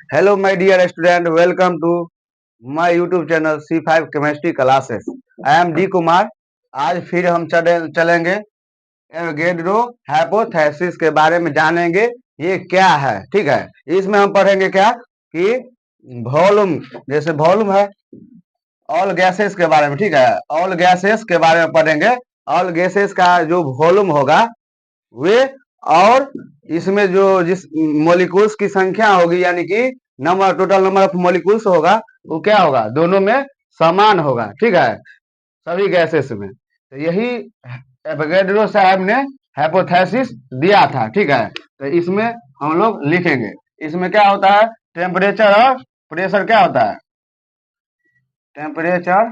Hello, my dear student. Welcome to my YouTube channel C5 Chemistry Classes. I am D Kumar. आज फिर हम चलेंगे Avogadro hypothesis के बारे में जानेंगे ये क्या है। ठीक है, इसमें हम पढ़ेंगे क्या कि वॉल्यूम, जैसे वॉल्यूम है ऑल गैसेस के बारे में। ठीक है, ऑल गैसेस के बारे में पढ़ेंगे। ऑल गैसेस का जो वॉल्यूम होगा वे, और इसमें जो जिस मॉलिक्यूल्स की संख्या होगी, यानी कि टोटल नंबर ऑफ मॉलिक्यूल्स होगा, वो क्या होगा, दोनों में समान होगा। ठीक है, सभी गैसेस में। तो यही एवोगैड्रो साहब ने हाइपोथेसिस दिया था। ठीक है, तो इसमें हम लोग लिखेंगे। इसमें क्या होता है, टेम्परेचर और प्रेशर क्या होता है, टेम्परेचर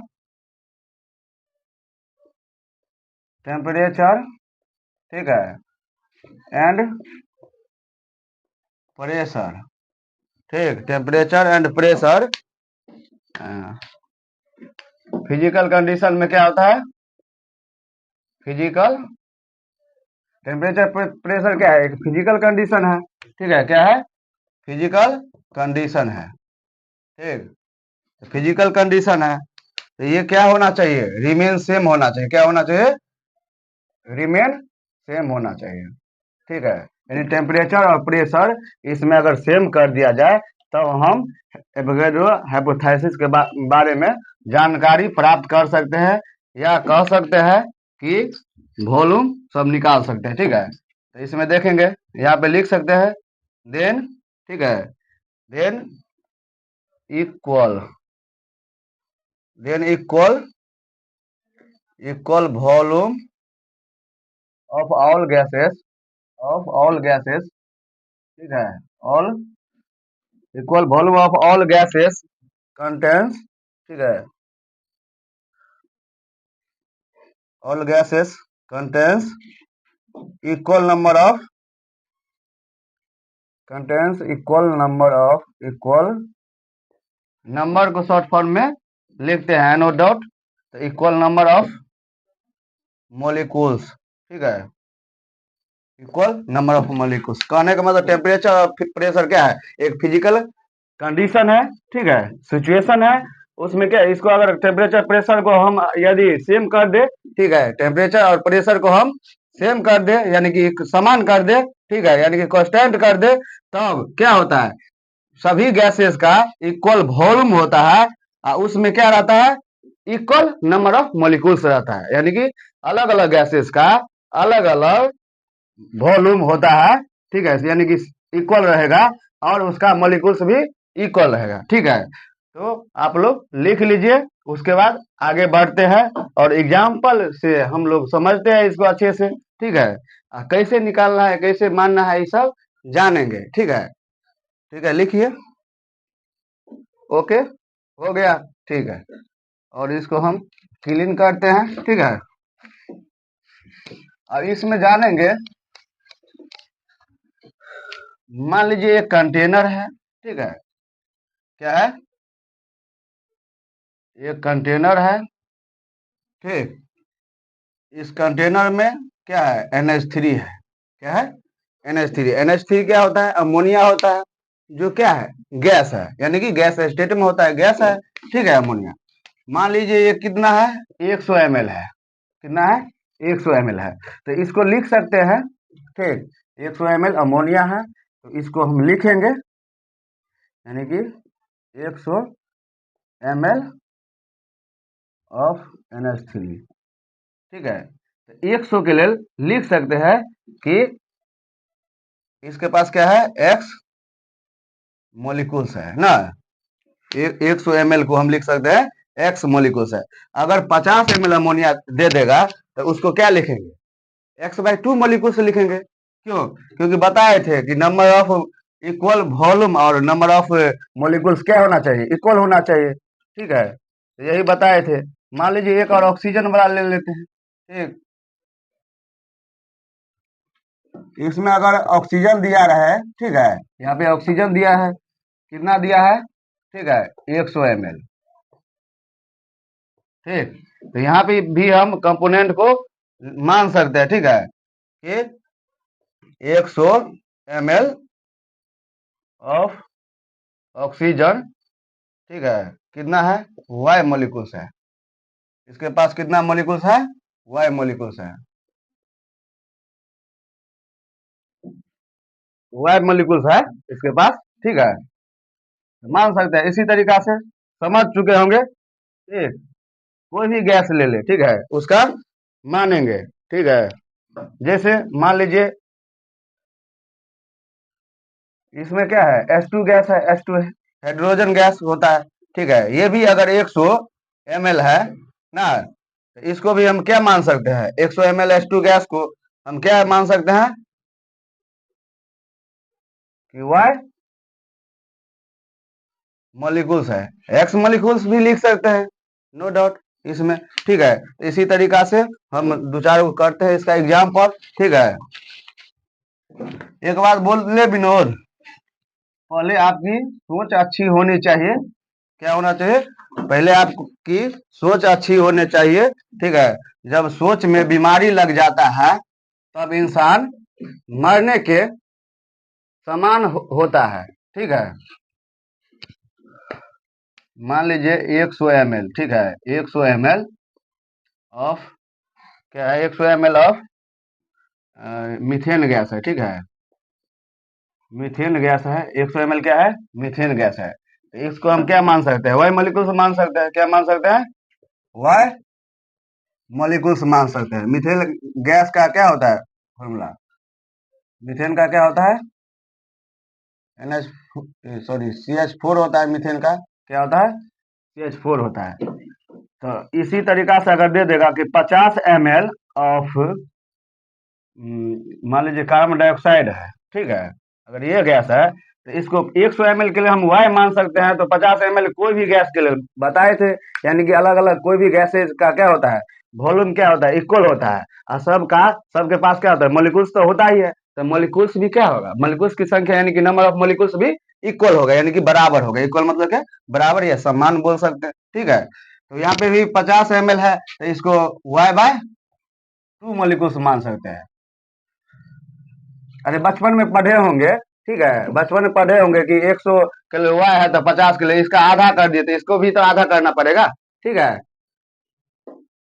ठीक है, एंड प्रेशर। ठीक, temperature and pressure physical condition में क्या होता है, फिजिकल टेम्परेचर प्रेशर क्या है, एक फिजिकल कंडीशन है। ठीक है, क्या है, फिजिकल कंडीशन है। ठीक, फिजिकल कंडीशन है, तो ये क्या होना चाहिए, रिमेन सेम होना चाहिए। क्या होना चाहिए, रिमेन सेम होना चाहिए। ठीक है, यानी टेम्परेचर और प्रेशर इसमें अगर सेम कर दिया जाए तो हम एवोगैड्रो हाइपोथेसिस के बारे में जानकारी प्राप्त कर सकते हैं, या कह सकते हैं कि वॉल्यूम सब निकाल सकते हैं। ठीक है, तो इसमें देखेंगे, यहाँ पे लिख सकते हैं देन, ठीक है, than equal volume of all gases. ठीक है, all equal volume of all gases contains. ठीक है, all gases contains equal number of number को शॉर्ट फॉर्म में लिखते हैं, नो डाउट। तो इक्वल नंबर ऑफ मॉलिक्यूल्स। ठीक है, इक्वल नंबर ऑफ मॉलिक्यूल्स कहने का मतलब टेम्परेचर और प्रेशर क्या है, एक फिजिकल कंडीशन है। ठीक है, सिचुएशन है। उसमें क्या है, इसको अगर टेम्परेचर प्रेशर को हम यदि सेम कर दे, ठीक है, टेम्परेचर और प्रेशर को हम सेम कर दे, यानी कि समान कर दे, ठीक है, यानी कि कांस्टेंट कर दे, तब क्या होता है, सभी गैसेस का इक्वल वॉल्यूम होता है, और उसमें क्या रहता है, इक्वल नंबर ऑफ मॉलिक्यूल्स रहता है, यानी कि अलग अलग गैसेस का अलग अलग वॉल्यूम होता है। ठीक है, यानी कि इक्वल रहेगा और उसका मॉलिक्यूल्स भी इक्वल रहेगा। ठीक है, तो आप लोग लिख लीजिए, उसके बाद आगे बढ़ते हैं और एग्जाम्पल से हम लोग समझते हैं इसको अच्छे से। ठीक है, कैसे निकालना है, कैसे मानना है, ये सब जानेंगे। ठीक है, लिखिए। ओके, हो गया। ठीक है, और इसको हम क्लीन करते हैं। ठीक है, और इसमें जानेंगे, मान लीजिए एक कंटेनर है। ठीक है, क्या है, एक कंटेनर है। ठीक, इस कंटेनर में क्या है, NH3 है। क्या है, NH3। NH3 क्या होता है, अमोनिया होता है, जो क्या है, गैस है, यानी कि गैस स्टेट में होता है, गैस है। ठीक है, अमोनिया। मान लीजिए ये कितना है, 100 ml है। कितना है, 100 ml है, तो इसको लिख सकते हैं। ठीक, 100 ml अमोनिया है, तो इसको हम लिखेंगे, यानी कि 100 ml ऑफ NH3। ठीक है, तो 100 के लिए लिख सकते हैं कि इसके पास क्या है, X मॉलिक्यूल्स है ना। 100 ml को हम लिख सकते हैं X मॉलिक्यूल्स है। अगर 50 ml अमोनिया दे देगा तो उसको क्या लिखेंगे, X/2 मॉलिक्यूल्स लिखेंगे। क्यों, क्योंकि बताए थे कि नंबर ऑफ इक्वल वॉल्यूम और नंबर ऑफ मॉलिक्यूल्स क्या होना चाहिए, इक्वल होना चाहिए। ठीक है, तो यही बताए थे। मान लीजिए एक और ऑक्सीजन वाला ले लेते हैं। ठीक, इसमें अगर ऑक्सीजन दिया रहे, ठीक है, यहाँ पे ऑक्सीजन दिया है, कितना दिया है, ठीक है, 100 ml। ठीक, तो यहाँ पे भी हम कंपोनेंट को मान सकते हैं। ठीक है, कि 100 ml ऑफ ऑक्सीजन, ठीक है, कितना है, वाई मॉलिक्यूल्स है। इसके पास कितना मॉलिक्यूल्स है, वाई मॉलिक्यूल्स है, वाई मॉलिक्यूल्स है इसके पास, ठीक है। मान सकते हैं इसी तरीका से, समझ चुके होंगे, ठीक। कोई भी गैस ले ले, ठीक है, उसका मानेंगे, ठीक है। जैसे मान लीजिए इसमें क्या है, H2 गैस है, H2 हाइड्रोजन गैस होता है, ठीक है। ये भी अगर 100 ml है ना, तो इसको भी हम क्या मान सकते हैं, 100 ml H2 गैस को हम क्या मान सकते हैं कि वाई मॉलिक्यूल्स है। एक्स मॉलिक्यूल्स भी लिख सकते हैं, नो डाउट इसमें, ठीक है। इसी तरीका से हम दो चार को करते हैं इसका एग्जाम्पल, ठीक है। एक बात बोल ले विनोद, पहले आपकी सोच अच्छी होनी चाहिए, क्या होना चाहिए, पहले आपकी सोच अच्छी होनी चाहिए, ठीक है। जब सोच में बीमारी लग जाता है तब इंसान मरने के समान होता है, ठीक है। मान लीजिए 100 ml, ठीक है, 100 ml ऑफ, क्या है, 100 ml ऑफ मीथेन गैस है, ठीक है। मीथेन गैस है, 100 ml क्या है, मीथेन गैस है। तो इसको हम क्या मान सकते हैं, वाई मॉलिक्यूल से मान सकते हैं, क्या मान सकते हैं, वाई मॉलिक्यूल्स मान सकते हैं। मीथेन गैस का क्या होता है फॉर्मूला, मीथेन का क्या होता है, NH, सॉरी CH4 होता है मीथेन का, क्या होता है, CH4 होता है। तो इसी तरीका से अगर दे देगा कि 50 ml ऑफ, मान लीजिए कार्बन डाइऑक्साइड है, ठीक है, अगर ये गैस है तो इसको 100 ml के लिए हम वाई मान सकते हैं, तो 50 ml कोई भी गैस के लिए बताए थे, यानी कि अलग अलग कोई भी गैसेज का क्या होता है, वॉल्यूम क्या होता है, इक्वल होता है। और सबके पास क्या होता है, मॉलिक्यूल्स तो होता ही है, तो मॉलिक्यूल्स भी क्या होगा, मॉलिक्यूल्स की संख्या यानी कि नंबर ऑफ मॉलिक्यूल्स भी इक्वल होगा, यानी कि बराबर होगा। इक्वल मतलब क्या, बराबर या समान बोल सकते हैं, ठीक है। तो यहाँ पे भी 50 ml है, तो इसको Y/2 मॉलिक्यूल्स मान सकते हैं। अरे बचपन में पढ़े होंगे, ठीक है, बचपन में पढ़े होंगे कि 100 किलो वाई है तो 50 किलो, इसका आधा कर दिए, तो इसको भी तो आधा करना पड़ेगा, ठीक है।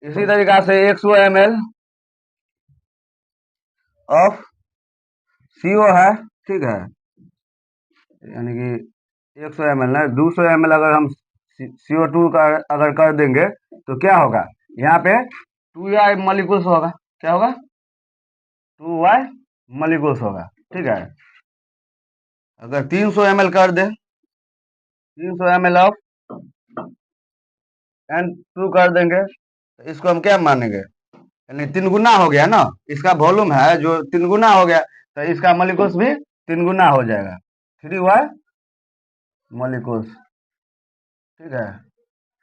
इसी तरीका से 100 ml ऑफ CO है, ठीक है, यानी कि 100 ml ना, 200 ml अगर हम CO2 का अगर कर देंगे तो क्या होगा, यहाँ पे 2y मॉलिक्यूल्स होगा, क्या होगा, 2y मॉलिक्यूल्स होगा, ठीक है। अगर 300 ml कर दे, 300 ml ऑफ N2 कर देंगे, तो इसको हम क्या मानेंगे, यानी 3 गुना हो गया ना, इसका वॉल्यूम है जो 3 गुना हो गया, तो इसका मॉलिक्यूल्स भी 3 गुना हो जाएगा, 3y मॉलिक्यूल्स, ठीक है।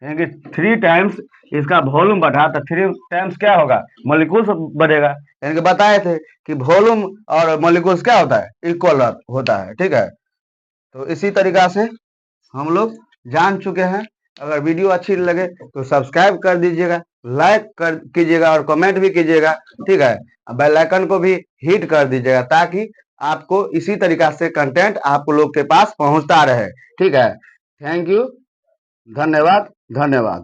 यानी कि 3 टाइम्स इसका वॉल्यूम बढ़ा तो 3 टाइम्स क्या होगा, मॉलिक्यूल्स बढ़ेगा। यानी कि बताए थे कि वॉल्यूम और मॉलिक्यूल्स क्या होता है, इक्वल होता है, ठीक है। तो इसी तरीका से हम लोग जान चुके हैं। अगर वीडियो अच्छी लगे तो सब्सक्राइब कर दीजिएगा, लाइक कर कीजिएगा और कमेंट भी कीजिएगा, ठीक है। बेल आइकन को भी हिट कर दीजिएगा ताकि आपको इसी तरीका से कंटेंट आप लोग के पास पहुंचता रहे, ठीक है। थैंक यू, धन्यवाद, धन्यवाद।